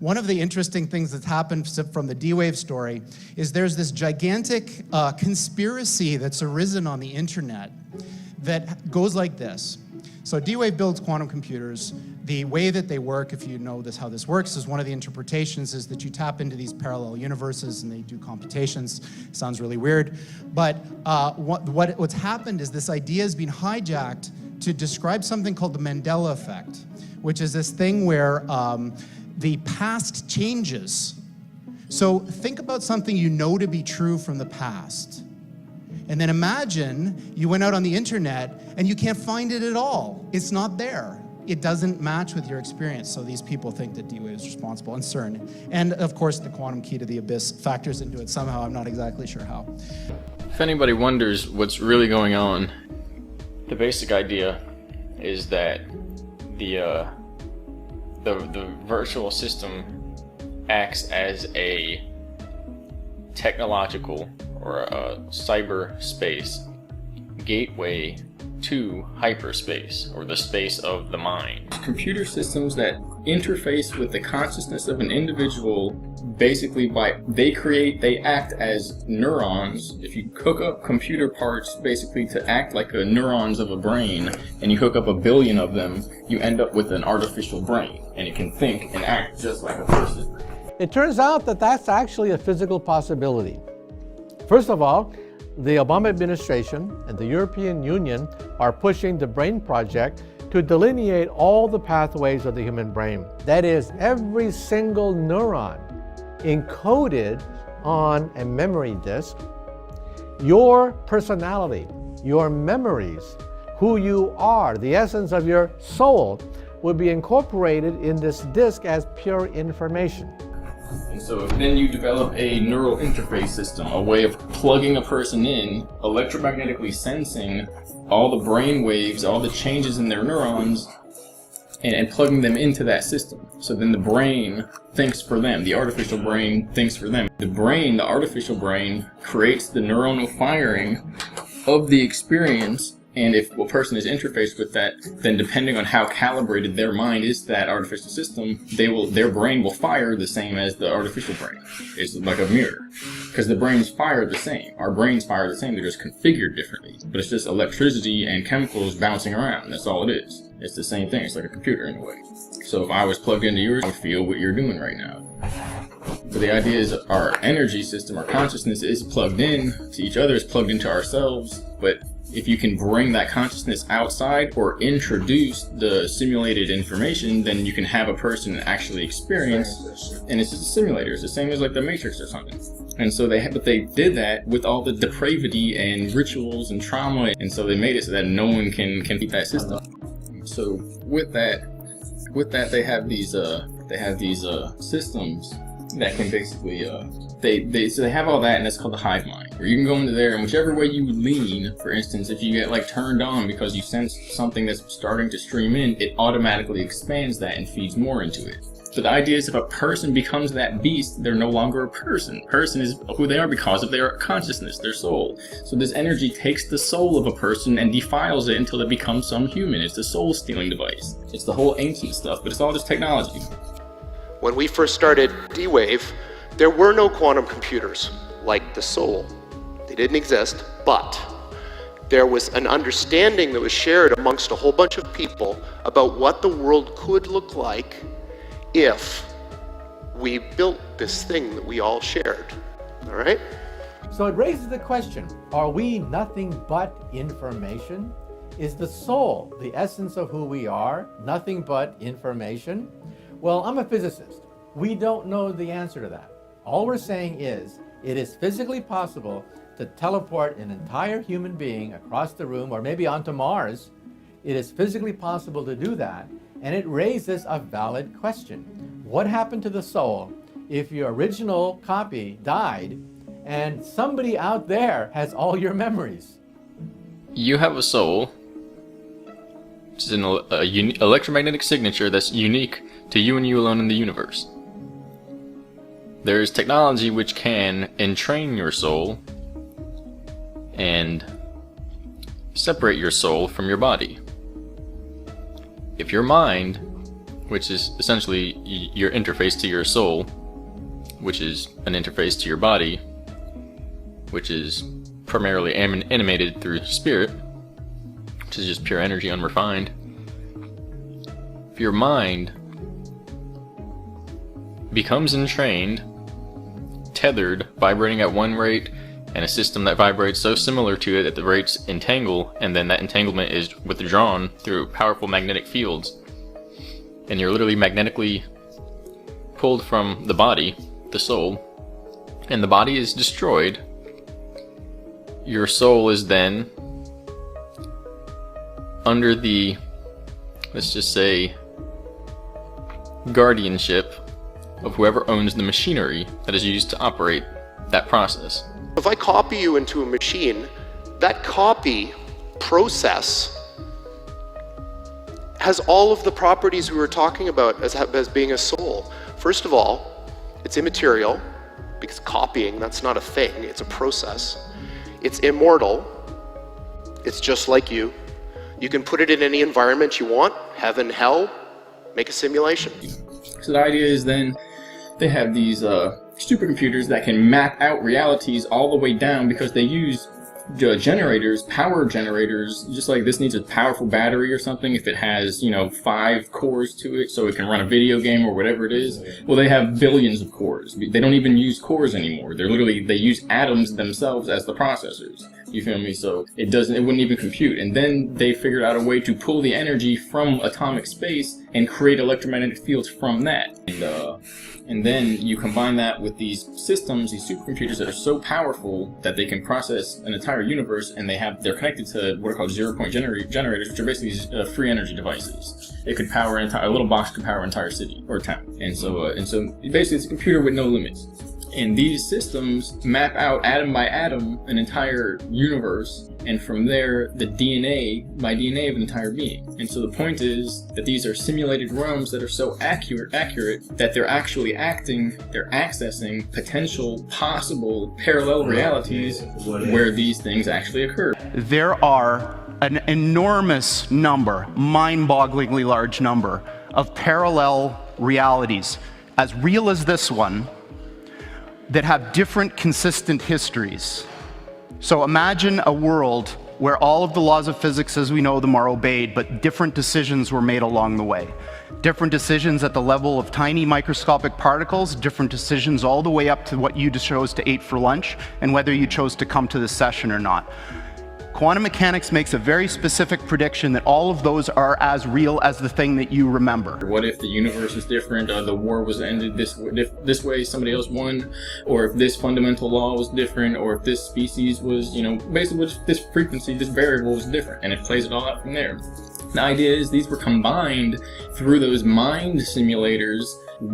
One of the interesting things that's happened from the DWAVE story is there's this gigantic conspiracy that's arisen on the internet that goes like this. So DWAVE builds quantum computers. The way that they work, if you know how this works, is one of the interpretations is that you tap into these parallel universes and they do computations. Sounds really weird. But what's happened is this idea has been hijacked to describe something called the Mandela effect, which is this thing where the past changes. So think about something you know to be true from the past. And then imagine you went out on the internet and you can't find it at all. It's not there. It doesn't match with your experience. So these people think that DWAVE is responsible, and CERN. And of course, the quantum key to the abyss factors into it somehow. I'm not exactly sure how. If anybody wonders what's really going on, the basic idea is that the virtual system acts as a technological or a cyberspace gateway to hyperspace, or the space of the mind. Computer systems that interface with the consciousness of an individual, basically they act as neurons. If you hook up computer parts basically to act like the neurons of a brain, and you hook up 1 billion of them, you end up with an artificial brain, and it can think and act just like a person. It turns out that that's actually a physical possibility. First of all, the Obama administration and the European Union are pushing the BRAIN project to delineate all the pathways of the human brain. That is, every single neuron encoded on a memory disk, your personality, your memories, who you are, the essence of your soul, will be incorporated in this disk as pure information. And so then you develop a neural interface system, a way of plugging a person in, electromagnetically sensing all the brain waves, all the changes in their neurons, and plugging them into that system. So then the brain thinks for them. The artificial brain thinks for them. The brain, the artificial brain, creates the neuronal firing of the experience. And if a person is interfaced with that, then depending on how calibrated their mind is to that artificial system, their brain will fire the same as the artificial brain. It's like a mirror. Because the brains fire the same. Our brains fire the same, they're just configured differently. But it's just electricity and chemicals bouncing around. That's all it is. It's the same thing. It's like a computer in a way. So if I was plugged into yours, I would feel what you're doing right now. But the idea is our energy system, our consciousness is plugged in to each other, is plugged into ourselves, but if you can bring that consciousness outside or introduce the simulated information, then you can have a person actually experience, and it's just a simulator. It's the same as like the Matrix or something. And so but they did that with all the depravity and rituals and trauma, and so they made it so that no one can beat that system. So with that they have these systems that can basically so they have all that, and that's called the hive mind, where you can go into there, and whichever way you lean, for instance, if you get like turned on because you sense something that's starting to stream in, it automatically expands that and feeds more into it. But the idea is if a person becomes that beast, they're no longer a person. Person is who they are because of their consciousness, their soul. So this energy takes the soul of a person and defiles it until it becomes some human. It's a soul stealing device. It's the whole ancient stuff, but it's all just technology. When we first started DWAVE, there were no quantum computers like the soul. They didn't exist, but there was an understanding that was shared amongst a whole bunch of people about what the world could look like if we built this thing that we all shared. All right? So it raises the question, are we nothing but information? Is the soul, the essence of who we are, nothing but information? Well, I'm a physicist. We don't know the answer to that. All we're saying is, it is physically possible to teleport an entire human being across the room, or maybe onto Mars. It is physically possible to do that, and it raises a valid question. What happened to the soul if your original copy died, and somebody out there has all your memories? You have a soul, which is an electromagnetic signature that's unique to you and you alone in the universe. There is technology which can entrain your soul and separate your soul from your body. If your mind which is essentially your interface to your soul, which is an interface to your body, which is primarily animated through spirit, which is just pure energy unrefined. If your mind becomes entrained, tethered, vibrating at one rate, and a system that vibrates so similar to it that the rates entangle, and then that entanglement is withdrawn through powerful magnetic fields, and you're literally magnetically pulled from the body, the soul, and the body is destroyed, your soul is then under the, let's just say, guardianship of whoever owns the machinery that is used to operate that process. If I copy you into a machine, that copy process has all of the properties we were talking about as being a soul. First of all, it's immaterial, because copying, that's not a thing, it's a process. It's immortal, it's just like you. You can put it in any environment you want, heaven, hell, make a simulation. So the idea is then they have these supercomputers that can map out realities all the way down, because they use generators, power generators, just like this needs a powerful battery or something if it has, 5 cores to it so it can run a video game or whatever it is. Well, they have billions of cores. They don't even use cores anymore. They use atoms themselves as the processors. You feel me? So it wouldn't even compute. And then they figured out a way to pull the energy from atomic space and create electromagnetic fields from that. And then you combine that with these systems, these supercomputers that are so powerful that they can process an entire universe, and they're connected to what are called zero-point generators, which are basically free energy devices. It could power a little box could power an entire city or town. And so basically it's a computer with no limits. And these systems map out atom by atom an entire universe, and from there the DNA by DNA of an entire being. And so the point is that these are simulated realms that are so accurate that they're actually they're accessing potential, possible parallel realities where these things actually occur. There are an enormous number, mind-bogglingly large number, of parallel realities, as real as this one, that have different consistent histories. So imagine a world where all of the laws of physics as we know them are obeyed, but different decisions were made along the way. Different decisions at the level of tiny microscopic particles, different decisions all the way up to what you chose to eat for lunch, and whether you chose to come to this session or not. Quantum mechanics makes a very specific prediction that all of those are as real as the thing that you remember. What if the universe was different, the war was ended this way, somebody else won, or if this fundamental law was different, or if this species was, basically this frequency, this variable was different, and it plays it all out from there. The idea is these were combined through those mind simulators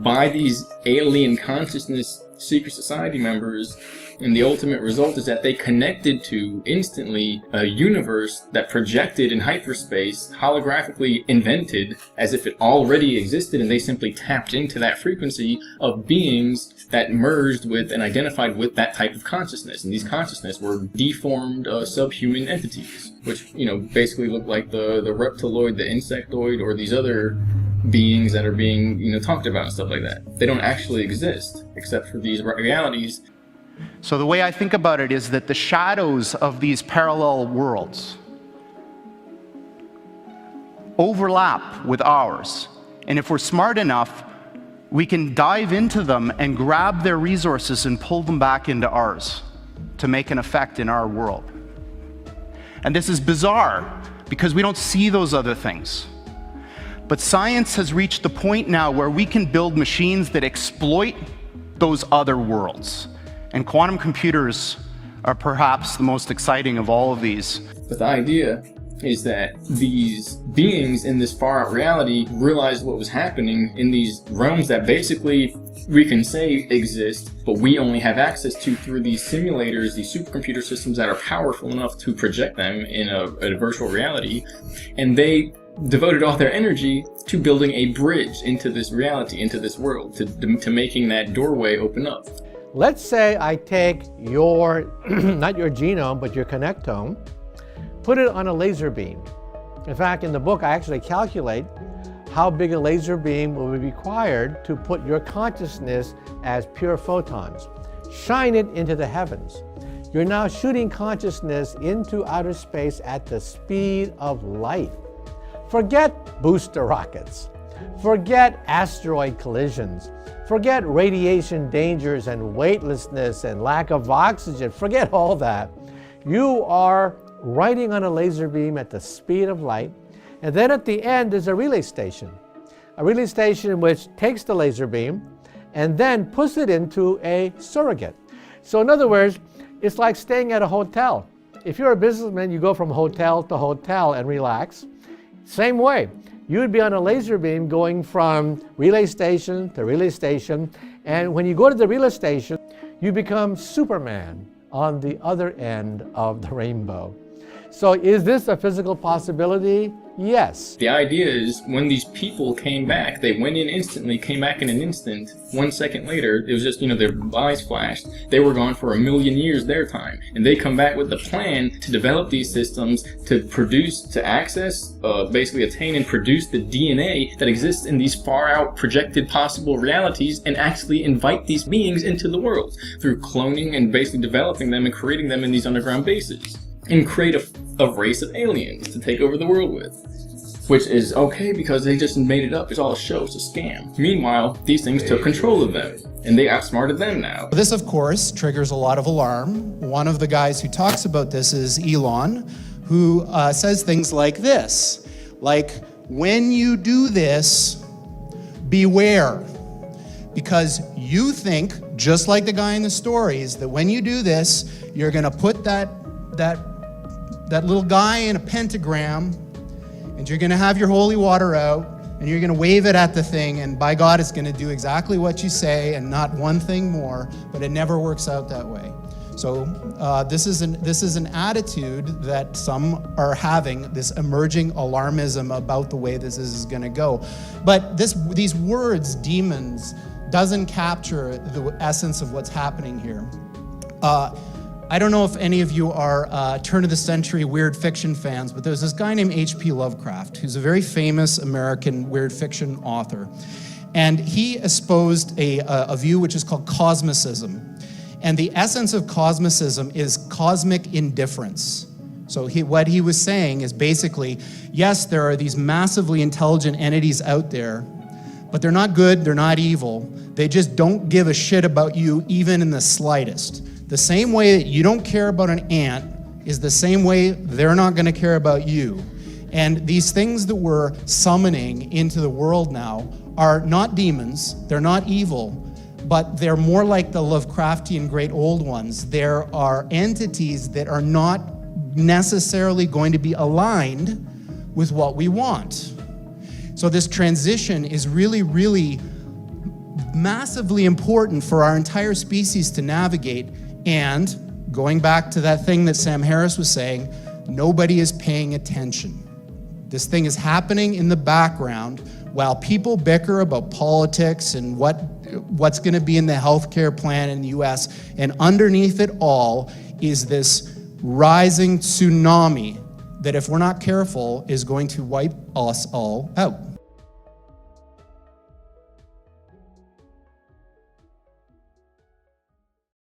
by these alien consciousness secret society members, and the ultimate result is that they connected to instantly a universe that projected in hyperspace, holographically invented as if it already existed, and they simply tapped into that frequency of beings that merged with and identified with that type of consciousness. And these consciousness were deformed subhuman entities, which basically look like the reptiloid, the insectoid, or these other beings that are being talked about and stuff like that. They don't actually exist except for these realities. So the way I think about it is that the shadows of these parallel worlds overlap with ours. And if we're smart enough, we can dive into them and grab their resources and pull them back into ours to make an effect in our world. And this is bizarre because we don't see those other things. But science has reached the point now where we can build machines that exploit those other worlds. And quantum computers are perhaps the most exciting of all of these. But the idea is that these beings in this far-out reality realized what was happening in these realms that basically we can say exist, but we only have access to through these simulators, these supercomputer systems that are powerful enough to project them in a virtual reality. And they devoted all their energy to building a bridge into this reality, into this world, to making that doorway open up. Let's say I take your, not your genome, but your connectome, put it on a laser beam. In fact, in the book, I actually calculate how big a laser beam will be required to put your consciousness as pure photons. Shine it into the heavens. You're now shooting consciousness into outer space at the speed of light. Forget booster rockets. Forget asteroid collisions. Forget radiation dangers and weightlessness and lack of oxygen. Forget all that. You are riding on a laser beam at the speed of light. And then at the end is a relay station. A relay station which takes the laser beam and then puts it into a surrogate. So in other words, it's like staying at a hotel. If you're a businessman, you go from hotel to hotel and relax. Same way, you would be on a laser beam going from relay station to relay station, and when you go to the relay station, you become Superman on the other end of the rainbow. So is this a physical possibility? Yes. The idea is when these people came back, they went in instantly, came back in an instant. 1 second later, it was just, their eyes flashed. They were gone for 1,000,000 years their time. And they come back with the plan to develop these systems to produce, to access, basically attain and produce the DNA that exists in these far out projected possible realities and actually invite these beings into the world through cloning and basically developing them and creating them in these underground bases. And create a race of aliens to take over the world with. Which is okay because they just made it up. It's all a show. It's a scam. Meanwhile, these things took control of them. And they outsmarted them now. This, of course, triggers a lot of alarm. One of the guys who talks about this is Elon, who says things like this. Like, when you do this, beware. Because you think, just like the guy in the stories, that when you do this, you're going to put that little guy in a pentagram, and you're going to have your holy water out, and you're going to wave it at the thing, and by God, it's going to do exactly what you say and not one thing more, but it never works out that way. So this is an attitude that some are having, this emerging alarmism about the way this is going to go. But these words, demons, doesn't capture the essence of what's happening here. I don't know if any of you are turn-of-the-century weird fiction fans, but there's this guy named H.P. Lovecraft, who's a very famous American weird fiction author. And he espoused a view which is called cosmicism. And the essence of cosmicism is cosmic indifference. So what he was saying is basically, yes, there are these massively intelligent entities out there, but they're not good, they're not evil. They just don't give a shit about you even in the slightest. The same way that you don't care about an ant is the same way they're not going to care about you. And these things that we're summoning into the world now are not demons, they're not evil, but they're more like the Lovecraftian great old ones. There are entities that are not necessarily going to be aligned with what we want. So this transition is really, really massively important for our entire species to navigate. And going back to that thing that Sam Harris was saying, nobody is paying attention. This thing is happening in the background while people bicker about politics and what's going to be in the healthcare plan in the US. And underneath it all is this rising tsunami that, if we're not careful, is going to wipe us all out.